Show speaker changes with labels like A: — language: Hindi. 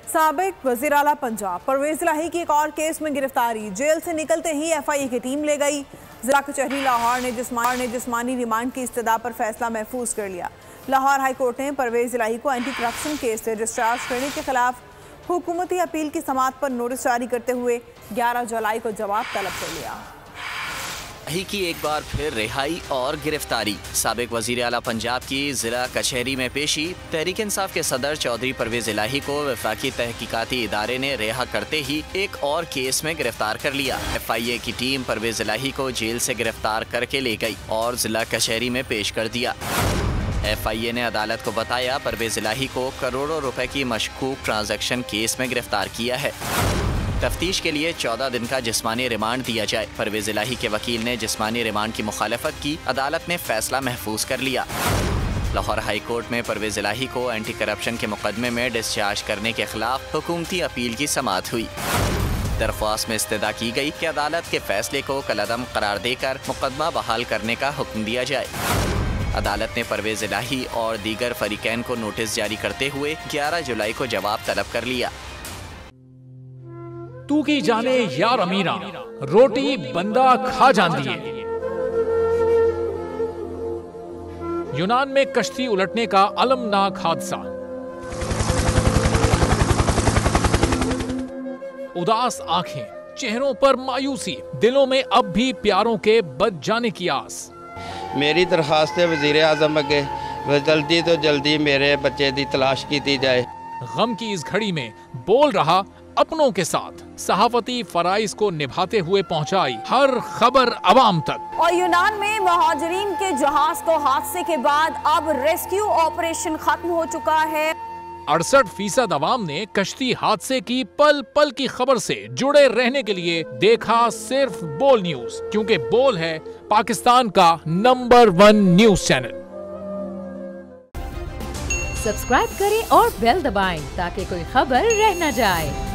A: साबिक वज़ीर आला पंजाब परवेज इलाही की एक और केस में गिरफ्तारी। जेल से निकलते ही FIA की टीम ले गई। जिला कचहरी लाहौर ने जिस्मानी रिमांड की इस्तदा पर फैसला महफूज कर लिया। लाहौर हाई कोर्ट ने परवेज इलाही को एंटी करप्शन केस से डिस्चार्ज करने के खिलाफ हुकूमती अपील की समाअत पर नोटिस जारी करते हुए 11 जुलाई को जवाब तलब कर लिया।
B: ही की एक बार फिर रिहाई और गिरफ्तारी। साबिक वजीर आला पंजाब की जिला कचहरी में पेशी। तहरीक इंसाफ के सदर चौधरी परवेज इलाही को वफाकी तहकीकाती इदारे ने रिहा करते ही एक और केस में गिरफ्तार कर लिया। FIA की टीम परवेज इलाही को जेल से गिरफ्तार करके ले गई और जिला कचहरी में पेश कर दिया। FIA ने अदालत को बताया परवेज इलाही को करोड़ों रुपए की मशकूक ट्रांजैक्शन केस में गिरफ्तार किया है। तफ्तीश के लिए 14 दिन का जिस्मानी रिमांड दिया जाए। परवेज इलाही के वकील ने जिस्मानी रिमांड की मुखालफत की। अदालत ने फैसला महफूज कर लिया। लाहौर हाई कोर्ट में परवेज इलाही को एंटी करप्शन के मुकदमे में डिस्चार्ज करने के खिलाफ हुकूमती अपील की समाअत हुई। दरख्वास्त में इस्तदा की गई कि अदालत के फैसले को कलअदम करार देकर मुकदमा बहाल करने का हुक्म दिया जाए। अदालत ने परवेज इलाही और दीगर फरीकैन को नोटिस जारी करते हुए 11 जुलाई को जवाब तलब कर लिया।
C: तू की जाने यार अमीरा, रोटी बंदा खा जाती है। यूनान में कश्ती उलटने का अलमनाक हादसा। उदास आंखें, चेहरों पर मायूसी, दिलों में अब भी प्यारों के बच जाने की आस।
D: मेरी दरखास्त है वजीर आजम अगे जल्दी तो जल्दी मेरे बच्चे की तलाश की जाए।
C: गम की इस घड़ी में बोल रहा अपनों के साथ सहाफती फराइज को निभाते हुए पहुंचाई हर खबर अवाम तक।
E: और यूनान में महाजरीन के जहाज को हादसे के बाद अब रेस्क्यू ऑपरेशन खत्म हो चुका है।
C: 68% अवाम ने कश्ती हादसे की पल पल की खबर से जुड़े रहने के लिए देखा सिर्फ बोल न्यूज, क्योंकि बोल है पाकिस्तान का नंबर 1 न्यूज चैनल।
F: सब्सक्राइब करें और बेल दबाएं ताकि कोई खबर रह न जाए।